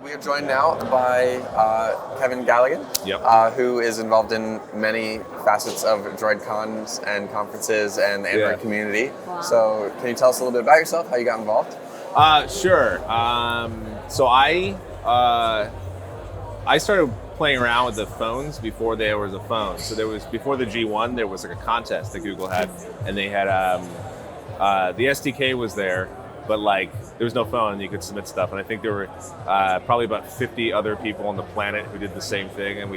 We are joined now by Kevin Galligan, who is involved in many facets of DroidCons and conferences and the Android community. Wow. So can you tell us a little bit about yourself, how you got involved? Sure. So I started playing around with the phones before there was a phone. So before the G1, there was like a contest that Google had, and they had the SDK was there, but like there was no phone and you could submit stuff. And I think there were probably about 50 other people on the planet who did the same thing. And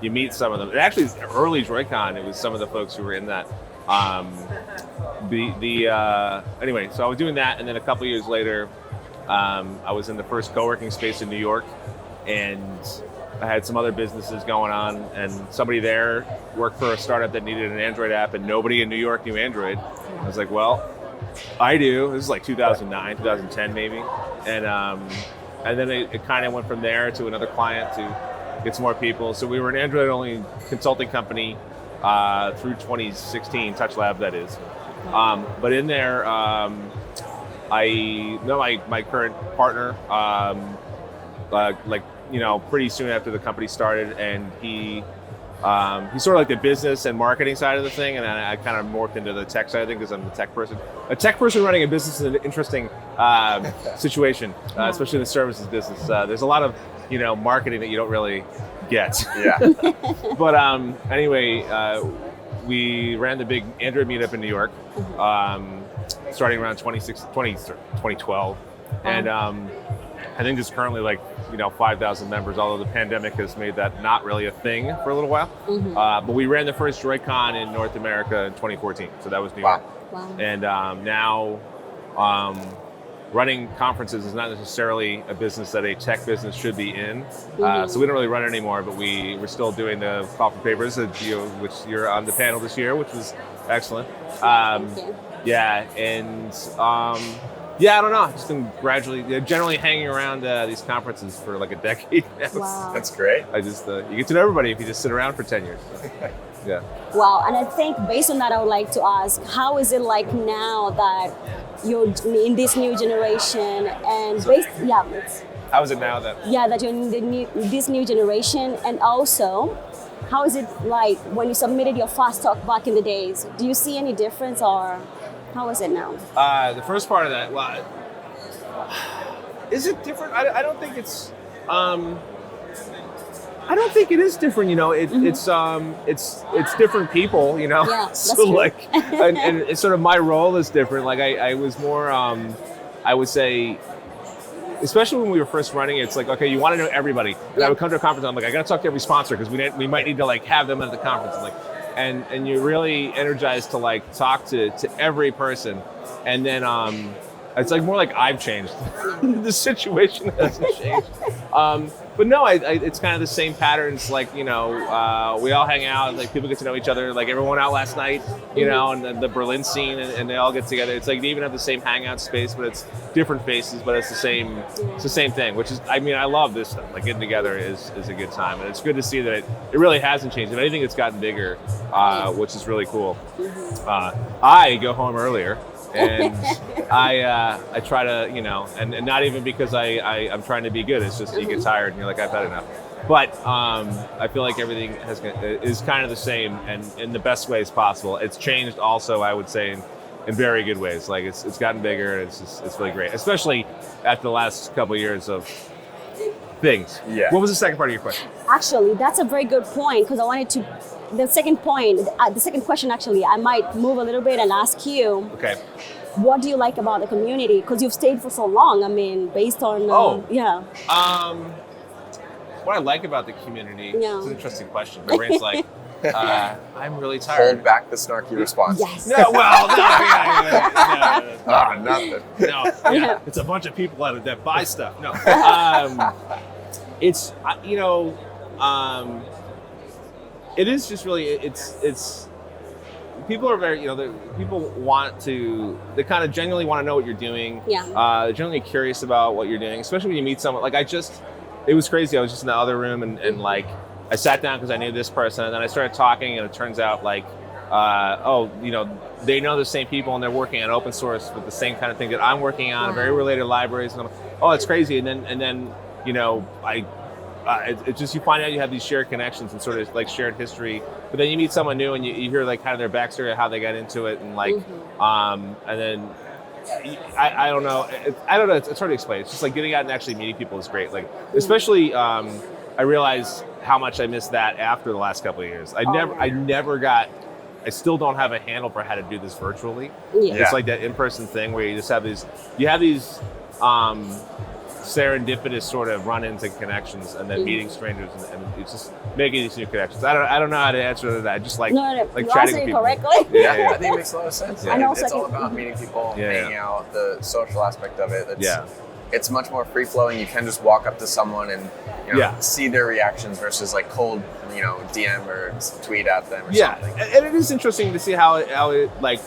you meet some of them. Actually, early DroidCon, it was some of the folks who were in that. Anyway, so I was doing that, and then a couple years later, I was in the first co-working space in New York, and I had some other businesses going on, and somebody there worked for a startup that needed an Android app, and nobody in New York knew Android. I was like, well, I do. This is like 2009, 2010 maybe. And then it kind of went from there to another client to get some more people. So we were an Android-only consulting company through 2016, Touch Lab that is. But in there, I know my current partner, pretty soon after the company started, and he's sort of like the business and marketing side of the thing, and I kind of morphed into the tech side of the thing because I'm the tech person. A tech person running a business is an interesting situation, especially the services business. There's a lot of marketing that you don't really get. Yeah. But anyway, we ran the big Android meetup in New York, starting around 2012, and I think there's currently 5,000 members, although the pandemic has made that not really a thing for a little while. But we ran the first DroidCon in North America in 2014, so that was New York. Wow. And now running conferences is not necessarily a business that a tech business should be in. So we don't really run it anymore, but we're still doing the coffee papers, which you're on the panel this year, which was excellent. Thank you. Yeah, and I don't know. I've just been generally hanging around these conferences for like a decade now. Wow. That's great. I just you get to know everybody if you just sit around for 10 years. So, yeah. Wow, and I think based on that, I would like to ask, how is it like now that you're in this new generation and how is it now that? Yeah, that you're in this new generation, and also, how is it like when you submitted your fast talk back in the days? Do you see any difference, or how is it now? The first part of that, is it different? I don't think it's. I don't think it is different. It's different people. Yeah, that's so true. and it's sort of my role is different. Like I was more. I would say, especially when we were first running, it's like, okay, you want to know everybody. And I would come to a conference, I'm like, I got to talk to every sponsor because we might need to have them at the conference. And you're really energized to talk to every person, and then it's more like I've changed. The situation hasn't changed. But no, it's kind of the same patterns. We all hang out, people get to know each other. Everyone out last night, and the Berlin scene, and they all get together. It's they even have the same hangout space, but it's different faces, but it's the same. It's the same thing, which is, I love this stuff. Getting together is a good time, and it's good to see that it really hasn't changed. If anything, it's gotten bigger, which is really cool. I go home earlier. And I try to, and not even because I'm trying to be good. It's just you get tired and you're like, I've had enough. But I feel like everything is kind of the same, and in the best ways possible. It's changed also, I would say, in very good ways. It's gotten bigger, and it's really great, especially after the last couple of years of things. Yeah. What was the second part of your question? Actually, that's a very good point, because I wanted to. The second question, actually, I might move a little bit and ask you. Okay. What do you like about the community? Because you've stayed for so long. Based on what I like about the community. Yeah. It's an interesting question. My brain's I'm really tired. Hold back the snarky response. Yes. No, well, no. Nothing. No. Yeah. It's a bunch of people that buy stuff. No. It's it is just really, it's people are very, people they kind of genuinely want to know what you're doing. Yeah. They're genuinely curious about what you're doing, especially when you meet someone. It was crazy. I was just in the other room and I sat down because I knew this person, and then I started talking, and it turns out they know the same people and they're working on open source with the same kind of thing that I'm working on, very related libraries. And it's crazy. And then you know, it's just you find out you have these shared connections and sort of like shared history, but then you meet someone new and you hear like kind of their backstory, how they got into it, and like, and then I don't know, it's hard to explain. It's just like getting out and actually meeting people is great. Like, especially, I realized how much I missed that after the last couple of years. I still don't have a handle for how to do this virtually. Yeah. It's like that in-person thing where you just have these serendipitous sort of run-ins and connections, and then meeting strangers, and it's just making these new connections. I don't know how to answer to that. I just like you chatting answered with people. correctly. Yeah, I think it makes a lot of sense. And also it's all about meeting people, hanging out, the social aspect of it. It's much more free-flowing. You can just walk up to someone and see their reactions versus like cold, DM or tweet at them or something. And it is interesting to see how it like,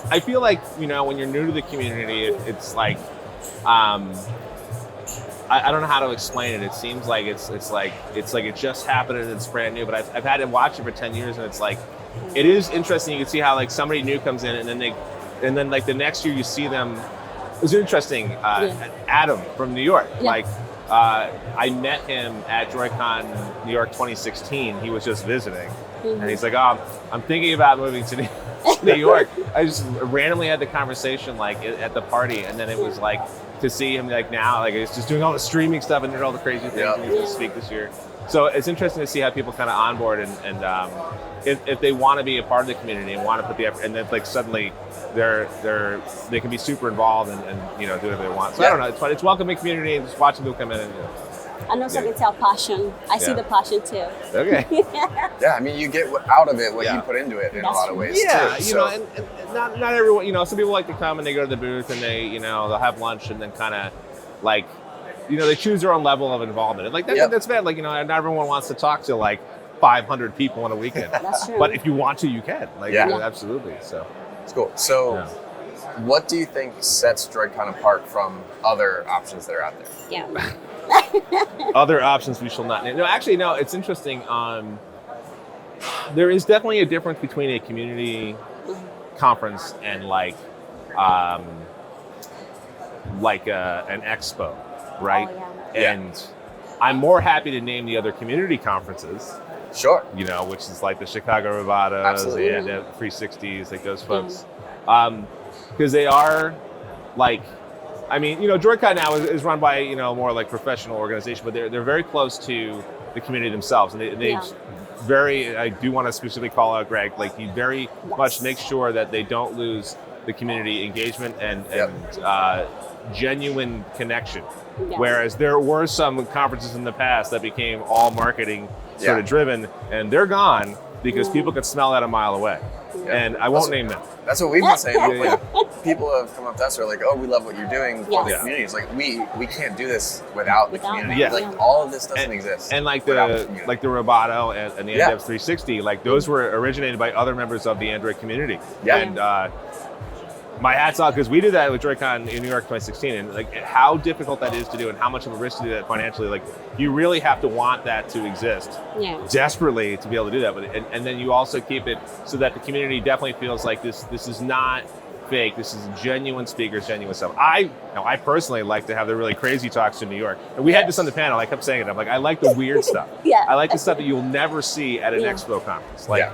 I feel like, when you're new to the community, it's like, I don't know how to explain it. It seems like it's like it just happened and it's brand new, but I've had to watch it for 10 years, and it's like, it is interesting. You can see how like somebody new comes in, and then like the next year you see them. It was interesting. Adam from New York. Like, I met him at DroidCon New York 2016. He was just visiting, and he's like, "Oh, I'm thinking about moving to New York." I just randomly had the conversation like at the party, and then it was like to see him like now, like he's just doing all the streaming stuff and doing all the crazy things, and he's going to speak this year. So it's interesting to see how people kind of onboard and if they want to be a part of the community and want to put the effort, and then like suddenly they can be super involved and do whatever they want. So I don't know, it's fun. It's welcoming community and just watching people come in and And also I can tell passion. I see the passion too. Okay. I mean, you get out of it what you put into it in a lot of ways too. And not everyone, some people like to come and they go to the booth and they, they'll have lunch and then kind of like, they choose their own level of involvement. And like that's bad. Like, not everyone wants to talk to like 500 people on a weekend. That's true. But if you want to, you can. Like, absolutely. So it's cool. So what do you think sets DroidCon apart from other options that are out there? Yeah. Other options we shall not name. No, actually, no, it's interesting. There is definitely a difference between a community conference and like an expo, right? Oh, And I'm more happy to name the other community conferences. Sure. Which is like the Chicago Robotos and the 360s, like those folks. Because they are like, I mean, DroidCon now is run by, more like professional organization, but they're very close to the community themselves. And they I do want to specifically call out Greg, like he very much makes sure that they don't lose the community engagement and genuine connection. Whereas there were some conferences in the past that became all marketing sort of driven, and they're gone because people could smell that a mile away. And I won't name them. That's what we've been saying. People have come up to us and are like, "Oh, we love what you're doing for the community." It's like we can't do this without the community. Like all of this doesn't exist. And like the Roboto and the NDevs 360, like those were originated by other members of the Android community. And my hat's off, because we did that with DroidCon in New York 2016, and like how difficult that is to do and how much of a risk to do that financially. Like you really have to want that to exist desperately to be able to do that. But and then you also keep it so that the community definitely feels like this is not fake. This is genuine speakers, genuine stuff. I personally like to have the really crazy talks in New York. And we had this on the panel. I kept saying it. I'm like, I like the weird stuff. I like the stuff that you'll never see at an expo conference. Like.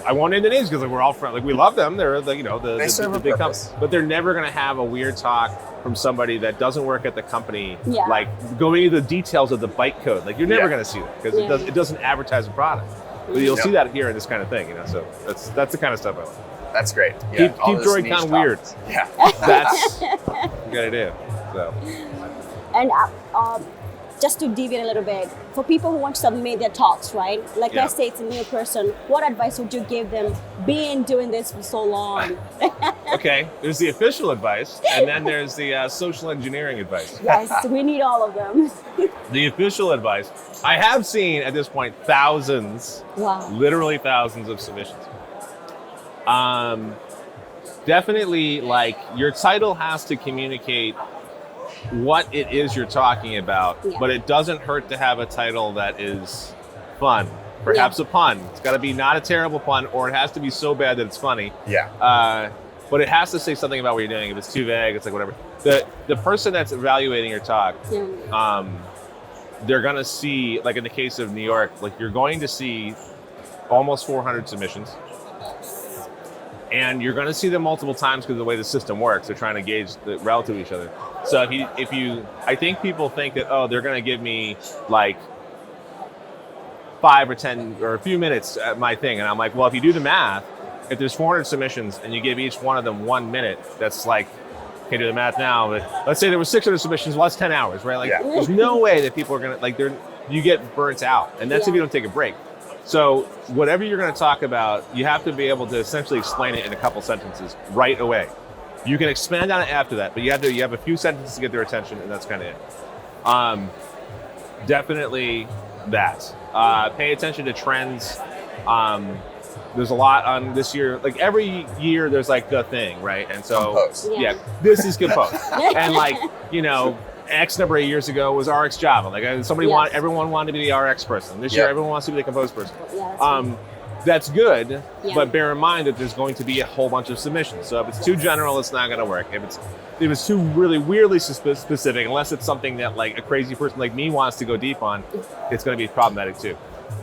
I won't name the names because we're all friends. Like we love them. They're the big companies, but they're never going to have a weird talk from somebody that doesn't work at the company. Like going into the details of the byte code. Like you're never going to see that because it doesn't advertise a product. But you'll see that here in this kind of thing. So that's the kind of stuff I like. That's great. Keep DroidCon weird. That's what you got to do. So. And just to deviate a little bit, for people who want to submit their talks, right? Like let's say it's a new person, what advice would you give them being doing this for so long? Okay, there's the official advice, and then there's the social engineering advice. Yes, we need all of them. The official advice, I have seen at this point thousands, literally thousands of submissions. Definitely, like your title has to communicate what it is you're talking about, but it doesn't hurt to have a title that is fun. Perhaps a pun. It's got to be not a terrible pun, or it has to be so bad that it's funny. But it has to say something about what you're doing. If it's too vague, it's like whatever. The person that's evaluating your talk they're going to see, like in the case of New York, like you're going to see almost 400 submissions. And you're going to see them multiple times because of the way the system works. They're trying to gauge the relative to each other. So if you, I think people think that, oh, they're going to give me like 5 or 10 or a few minutes at my thing. And I'm like, well, if you do the math, if there's 400 submissions and you give each one of them 1 minute, that's like, can't do the math now, but let's say there were 600 submissions, well, that's 10 hours, right? Like, there's no way that people are going to, like, you get burnt out. And that's if you don't take a break. So whatever you're going to talk about, you have to be able to essentially explain it in a couple sentences right away. You can expand on it after that, but you have a few sentences to get their attention, and that's kind of it. Definitely that. Pay attention to trends. There's a lot on this year. Like every year, there's like the thing, right? And so, Compose. yeah, this is Compose. And like, you know, X number of years ago was RX Java. Like everyone wanted to be the RX person. This year, everyone wants to be the Compose person. That's good, but bear in mind that there's going to be a whole bunch of submissions. So if it's too general, it's not going to work. If it's too really weirdly specific, unless it's something that like a crazy person like me wants to go deep on, it's going to be problematic too.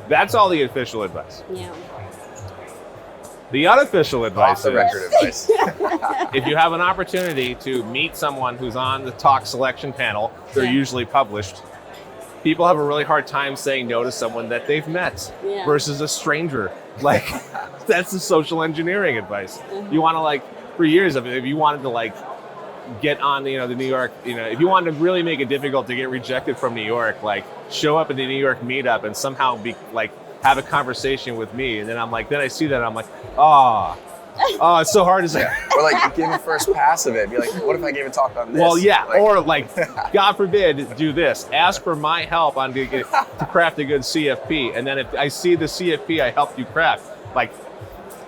That's all the official advice. Yeah. The unofficial advice Off the record advice. if you have an opportunity to meet someone who's on the talk selection panel, they're usually published. People have a really hard time saying no to someone that they've met versus a stranger. Like, that's the social engineering advice. You want to, like, for years of it, if you wanted to, like, get on, you know, the New York, you know, if you wanted to really make it difficult to get rejected from New York, like, show up at the New York meetup and somehow be, like, have a conversation with me. And then I'm like, then I see that, I'm like, oh, it's so hard to say. Or like give a first pass of it. Be like, what if I gave a talk on this? Well, yeah, like, or like, God forbid, do this. Ask for my help on to craft a good CFP, and then if I see the CFP I helped you craft, like,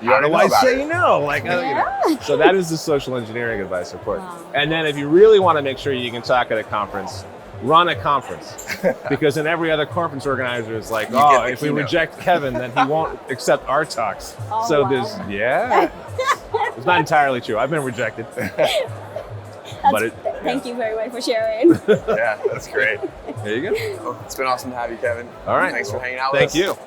how do I say no? Like, you know. So that is the social engineering advice, of course. Wow. And then if you really want to make sure you can talk at a conference, run a conference, because in every other conference organizer is like, oh, if we reject Kevin, then he won't accept our talks. Oh, so wow. It's not entirely true. I've been rejected. Thank you very much for sharing. Yeah, that's great. There you go. Well, it's been awesome to have you, Kevin. All right. Thanks for hanging out with us. Thank you.